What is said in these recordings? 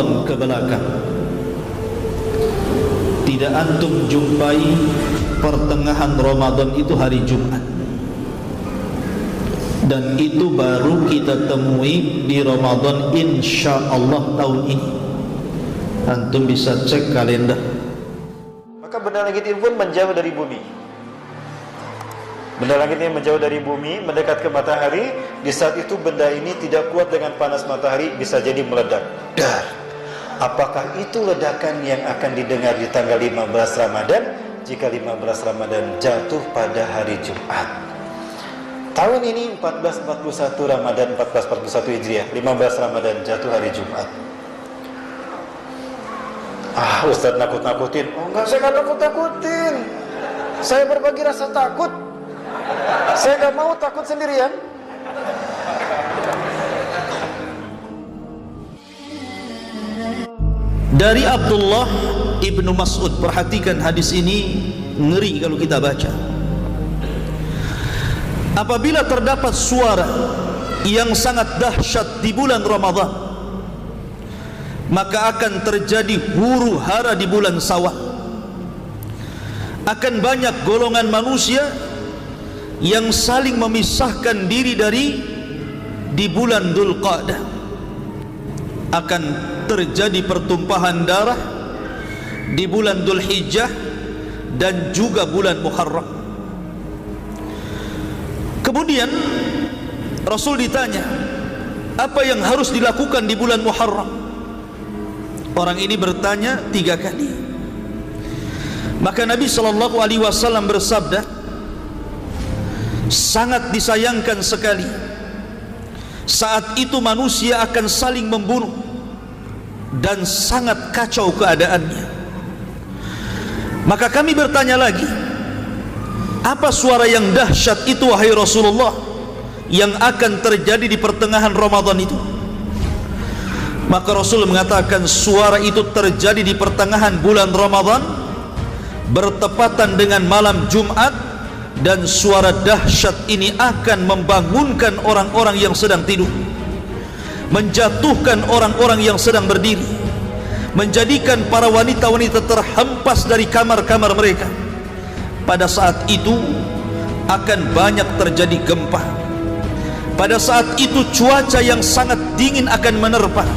tahun ke belakang tidak antum jumpai pertengahan Ramadan itu hari Jumat, dan itu baru kita temui di Ramadan insyaallah tahun ini. Antum bisa cek kalender. Maka benda langit ini pun menjauh dari bumi. Benda langit ini menjauh dari bumi, mendekat ke matahari. Di saat itu benda ini tidak kuat dengan panas matahari, bisa jadi meledak. Dar. Apakah itu ledakan yang akan didengar di tanggal 15 Ramadan jika 15 Ramadan jatuh pada hari Jumat? Tahun ini 1441 Ramadan 1441 Hijriah, 15 Ramadan jatuh hari Jumat. Ustaz nakut-nakutin. Oh enggak, saya enggak nakut-nakutin. Saya berbagi rasa takut. Saya enggak mau takut sendirian. Dari Abdullah ibnu Mas'ud, perhatikan hadis ini, ngeri kalau kita baca. Apabila terdapat suara yang sangat dahsyat di bulan Ramadan, maka akan terjadi huru hara di bulan Syawal. Akan banyak golongan manusia yang saling memisahkan diri di bulan Dzulqa'dah. Akan terjadi pertumpahan darah di bulan Dzulhijjah dan juga bulan Muharram. Kemudian Rasul ditanya, apa yang harus dilakukan di bulan Muharram? Orang ini bertanya 3 kali. Maka Nabi SAW bersabda, sangat disayangkan sekali saat itu manusia akan saling membunuh dan sangat kacau keadaannya. Maka kami bertanya lagi, apa suara yang dahsyat itu wahai Rasulullah yang akan terjadi di pertengahan Ramadan itu? Maka Rasul mengatakan, suara itu terjadi di pertengahan bulan Ramadan, bertepatan dengan malam Jumat, dan suara dahsyat ini akan membangunkan orang-orang yang sedang tidur, menjatuhkan orang-orang yang sedang berdiri, menjadikan para wanita-wanita terhempas dari kamar-kamar mereka. Pada saat itu akan banyak terjadi gempa. Pada saat itu cuaca yang sangat dingin akan menerpa.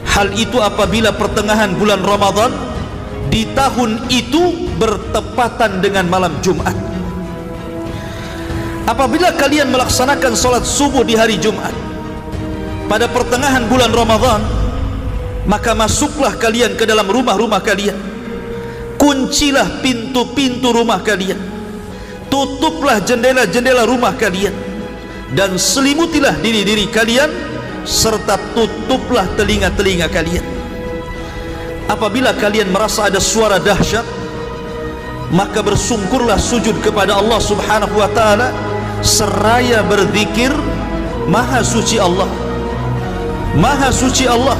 Hal itu apabila pertengahan bulan Ramadan di tahun itu bertepatan dengan malam Jumat. Apabila kalian melaksanakan sholat subuh di hari Jumat pada pertengahan bulan Ramadan, maka masuklah kalian ke dalam rumah-rumah kalian, kuncilah pintu-pintu rumah kalian, tutuplah jendela-jendela rumah kalian, dan selimutilah diri-diri kalian, serta tutuplah telinga-telinga kalian. Apabila kalian merasa ada suara dahsyat, maka bersungkurlah sujud kepada Allah Subhanahu wa ta'ala seraya berzikir, Maha suci Allah, Maha suci Allah,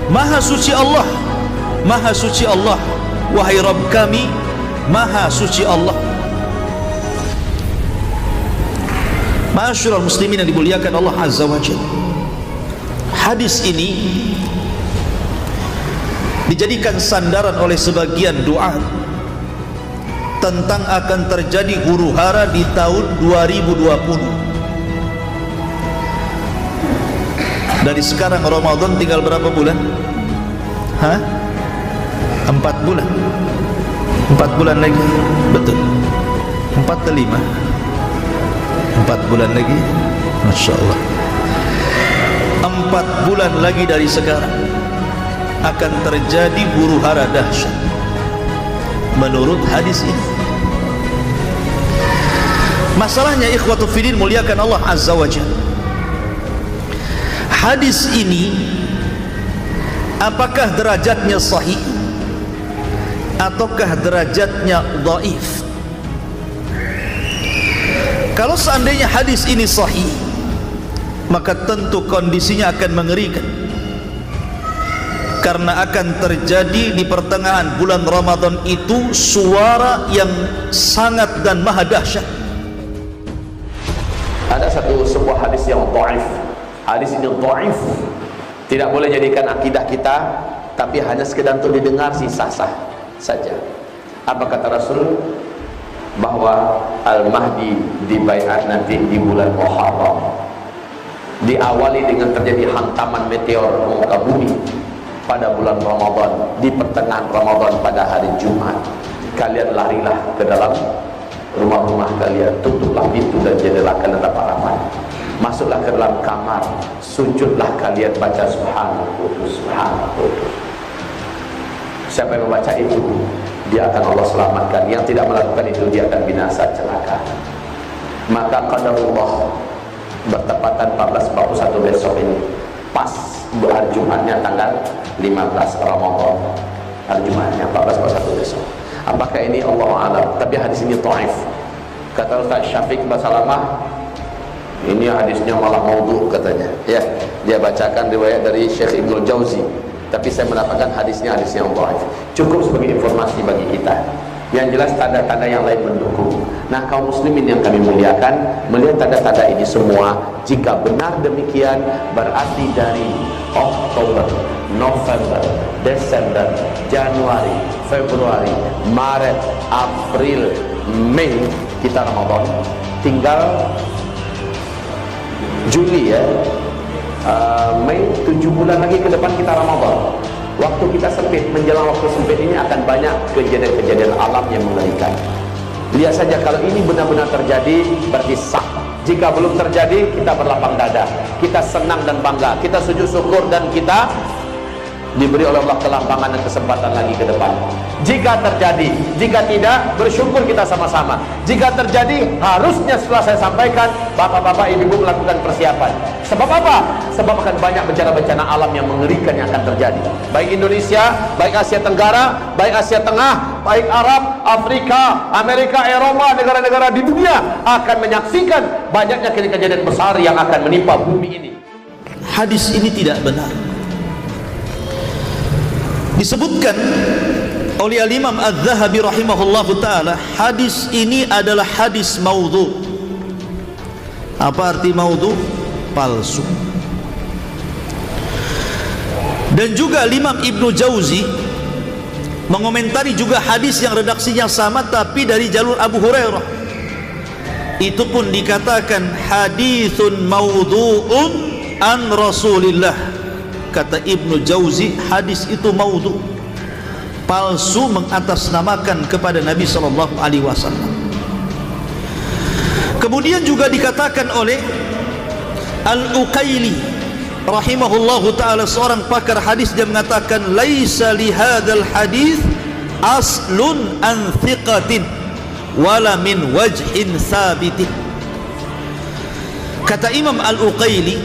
Maha suci Allah, Maha suci Allah, wahai Rabb kami, Maha suci Allah. Ma'asyiral muslimin yang dimuliakan Allah Azza wa Jalla, hadis ini dijadikan sandaran oleh sebagian doa tentang akan terjadi huru hara di tahun 2020. Dari sekarang Ramadan tinggal berapa bulan? 4 bulan. 4 bulan lagi. Betul. 4 atau 5? 4 bulan lagi. Masya Allah. 4 bulan lagi dari sekarang akan terjadi huru hara dahsyat menurut hadis ini. Masalahnya ikhwatu fiddin muliakan Allah Azza wa Jalla, hadis ini apakah derajatnya sahih ataukah derajatnya dhaif? Kalau seandainya hadis ini sahih, maka tentu kondisinya akan mengerikan, karena akan terjadi di pertengahan bulan Ramadan itu suara yang sangat dan maha dahsyat. Ada sebuah hadis yang dhaif. Hadis ini dhaif, Tidak boleh jadikan akidah kita, tapi hanya sekedar untuk didengar sih sah-sah saja. Apa kata Rasul? Bahwa Al-Mahdi dibaiat nanti di bulan Muharram, diawali dengan terjadi hantaman meteor ke muka bumi pada bulan Ramadan, di pertengahan Ramadan pada hari Jumat. Kalian larilah ke dalam rumah-rumah kalian, tutuplah pintu dan jendela kalian rapat-rapat, masuklah ke dalam kamar, sujudlah kalian, baca Subhanallah, Subhanallah. Siapa yang membaca itu, dia akan Allah selamatkan. Yang tidak melakukan itu, dia akan binasa, celaka. Maka qadarullah bertepatan 1441 besok ini, pas hari Jumatnya tanggal 15 Ramadan, hari Jumatnya 1441 besok. Apakah ini Allah a'lam? Tapi hadis ini dhaif. Kata Ustaz Syafiq Basalamah, ini hadisnya malah maudhu katanya. Ya, dia bacakan riwayat dari Syekh Ibnul Jauzi. Tapi saya mendapatkan hadisnya hadis yang dhaif. Cukup sebagai informasi bagi kita. Yang jelas tanda-tanda yang lain mendukung. Nah, kaum muslimin yang kami muliakan, melihat tanda-tanda ini semua, jika benar demikian, berarti dari Oktober, November, Desember, Januari, Februari, Maret, April, Mei, kita Ramadan. Tinggal Juli ya, Mei, 7 bulan lagi ke depan kita Ramadan. Waktu kita sempit, menjelang waktu sempit ini akan banyak kejadian-kejadian alam yang mengerikan. Lihat saja, kalau ini benar-benar terjadi, berarti sah. Jika belum terjadi, kita berlapang dada, kita senang dan bangga, kita sujud syukur, dan kita diberi oleh Allah kelampangan dan kesempatan lagi ke depan. Jika terjadi, jika tidak, bersyukur kita sama-sama. Jika terjadi, harusnya setelah saya sampaikan, bapak-bapak, ibu-ibu melakukan persiapan. Sebab apa? Sebab akan banyak bencana-bencana alam yang mengerikan yang akan terjadi. Baik Indonesia, baik Asia Tenggara, baik Asia Tengah, baik Arab, Afrika, Amerika, Eropa, negara-negara di dunia akan menyaksikan banyaknya kejadian besar yang akan menimpa bumi ini. Hadis ini tidak benar. Disebutkan oleh Al-Imam Az-Zahabi rahimahullahu ta'ala, hadis ini adalah hadis maudhu. Apa arti maudhu? Palsu. Dan juga Imam Ibnu Jauzi mengomentari juga hadis yang redaksinya sama tapi dari jalur Abu Hurairah. Itu pun dikatakan haditsun maudhu'un an Rasulillah. Kata Ibnu Jauzi, hadis itu maudhu, palsu, mengatasnamakan kepada Nabi sallallahu alaihi wasallam. Kemudian juga dikatakan oleh Al-Uqaili rahimahullahu taala, seorang pakar hadis, dia mengatakan laisa li hadzal hadis aslun an thiqatin wala min wajhin sabitin. Kata Imam Al-Uqaili,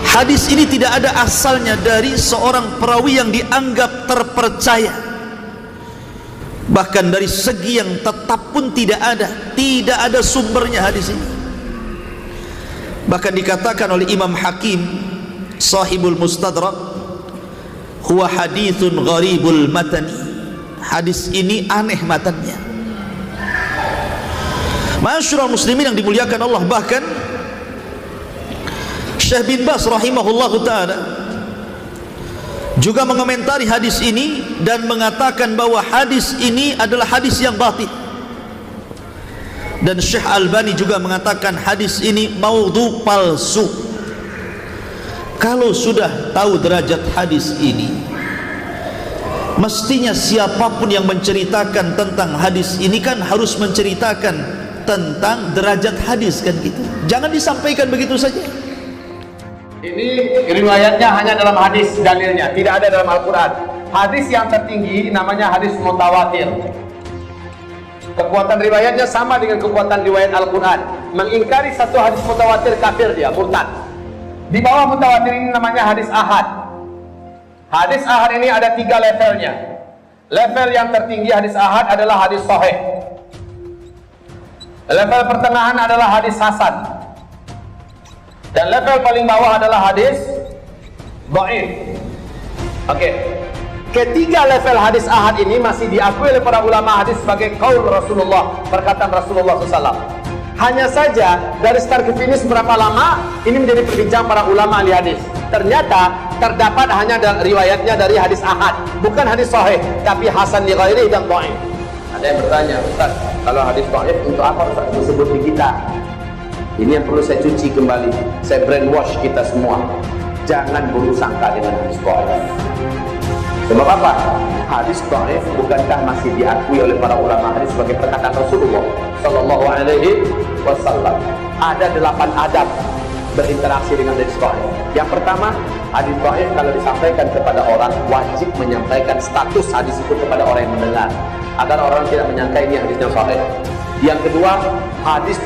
hadis ini tidak ada asalnya dari seorang perawi yang dianggap terpercaya, bahkan dari segi yang tetap pun tidak ada sumbernya hadis ini. Bahkan dikatakan oleh Imam Hakim sahibul Mustadrak, huwa hadithun gharibul matani, hadis ini aneh matannya. Ma'asyiral muslimin yang dimuliakan Allah, bahkan Syekh bin Baz rahimahullahu ta'ala juga mengomentari hadis ini dan mengatakan bahwa hadis ini adalah hadis yang batil. Dan Syekh Albani juga mengatakan hadis ini maudhu, palsu. Kalau sudah tahu derajat hadis ini, mestinya siapapun yang menceritakan tentang hadis ini kan harus menceritakan tentang derajat hadis, kan gitu. Jangan disampaikan begitu saja. Ini riwayatnya hanya dalam hadis, dalilnya tidak ada dalam Al-Quran. Hadis yang tertinggi namanya hadis mutawatir. Kekuatan riwayatnya sama dengan kekuatan riwayat Al-Quran. Mengingkari satu hadis mutawatir, kafir dia, murtad. Di bawah mutawatir ini namanya hadis ahad. Hadis ahad ini ada 3 levelnya. Level yang tertinggi hadis ahad adalah hadis sahih. Level pertengahan adalah hadis hasan. Dan level paling bawah adalah hadis dhaif. Oke. Ketiga level hadis ahad ini masih diakui oleh para ulama hadis sebagai qaul Rasulullah, perkataan Rasulullah SAW. Hanya saja dari start ke finish berapa lama, ini menjadi perbincangan para ulama ahli hadis. Ternyata terdapat hanya riwayatnya dari hadis ahad, bukan hadis sahih, tapi hasan li ghairihi dan dhaif. Ada yang bertanya, Ustaz, kalau hadis dhaif untuk apa Ustaz disebut di kita? Ini yang perlu saya cuci kembali, saya brainwash kita semua. Jangan buruk sangka dengan hadis dhaif. Sebab apa? Hadis dhaif bukankah masih diakui oleh para ulama hadis sebagai perkataan Rasulullah sallallahu alaihi wasallam? Ada 8 adab berinteraksi dengan hadis dhaif. Yang pertama, hadis dhaif kalau disampaikan kepada orang wajib menyampaikan status hadis itu kepada orang yang mendengar, agar orang tidak menyangka ini hadisnya sahih. Yang kedua, hadis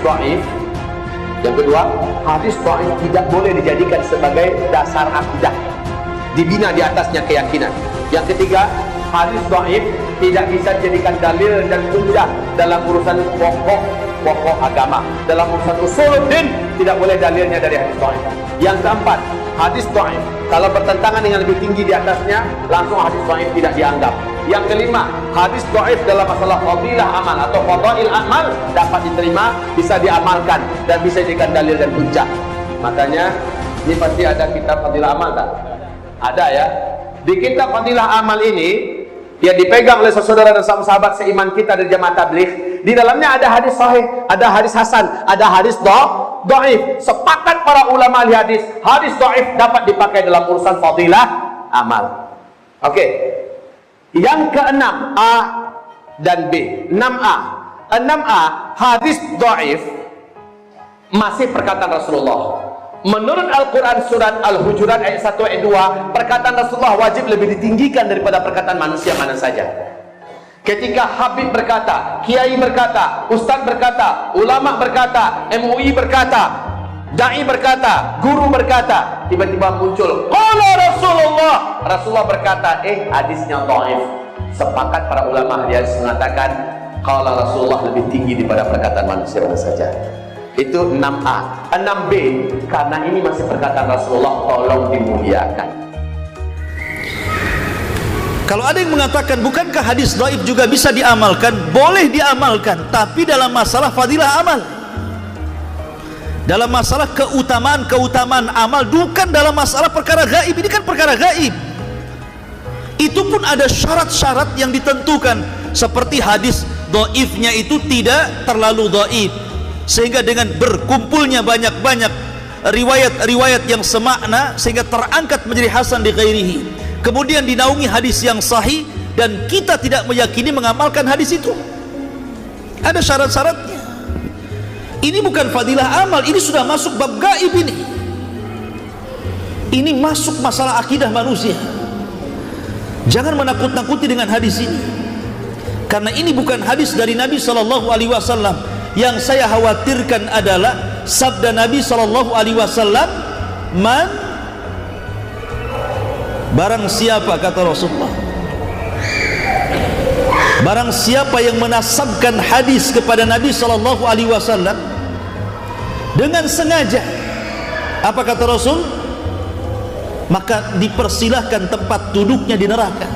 dhaif tidak boleh dijadikan sebagai dasar akidah, dibina di atasnya keyakinan. Yang ketiga, hadis dhaif tidak bisa dijadikan dalil dan hujjah dalam urusan pokok agama. Dalam urusan usuluddin tidak boleh dalilnya dari hadis dhaif. Yang keempat, hadis dhaif kalau bertentangan dengan lebih tinggi di atasnya, langsung hadis dhaif tidak dianggap. Yang kelima, hadis dhaif dalam masalah fadilah amal atau fadail amal dapat diterima, bisa diamalkan dan bisa dijadikan dalil dan hujjah. Makanya ini pasti ada kitab fadilah amal tak? Ada ya. Di kitab fadilah amal ini yang dipegang oleh saudara dan sahabat seiman kita dari jamaah tabligh, di dalamnya ada hadis sahih, ada hadis hasan, ada hadis dhaif. Sepakat para ulama ahli hadis dhaif dapat dipakai dalam urusan fadilah amal. Oke. Yang keenam, A dan B. 6A. 6A, hadis dhaif masih perkataan Rasulullah. Menurut Al-Quran surat Al-Hujurat ayat 1 ayat 2, perkataan Rasulullah wajib lebih ditinggikan daripada perkataan manusia mana saja. Ketika Habib berkata, Kiai berkata, Ustaz berkata, ulama berkata, MUI berkata, Dai berkata, guru berkata, tiba-tiba muncul qala Rasulullah. Rasulullah berkata, hadisnya dhaif. Sepakat para ulama hadis mengatakan qala Rasulullah lebih tinggi daripada perkataan manusia mana saja. Itu 6A. 6B, karena ini masih perkataan Rasulullah, tolong dimuliakan. Kalau ada yang mengatakan bukankah hadis dhaif juga bisa diamalkan? Boleh diamalkan, tapi dalam masalah fadilah amal, dalam masalah keutamaan amal, bukan dalam masalah perkara gaib. Ini kan perkara gaib. Itu pun ada syarat-syarat yang ditentukan, seperti hadis dhaifnya itu tidak terlalu dhaif, sehingga dengan berkumpulnya banyak-banyak riwayat-riwayat yang semakna sehingga terangkat menjadi hasan di ghairihi, kemudian dinaungi hadis yang sahih dan kita tidak meyakini mengamalkan hadis itu. Ada syarat-syaratnya. Ini bukan fadilah amal, ini sudah masuk bab gaib ini. Ini masuk masalah akidah manusia. Jangan menakut-nakuti dengan hadis ini, karena ini bukan hadis dari Nabi SAW. Yang saya khawatirkan adalah sabda Nabi SAW, barang siapa, kata Rasulullah, barang siapa yang menasabkan hadis kepada Nabi SAW dengan sengaja, apa kata Rasul? Maka dipersilahkan tempat duduknya di neraka.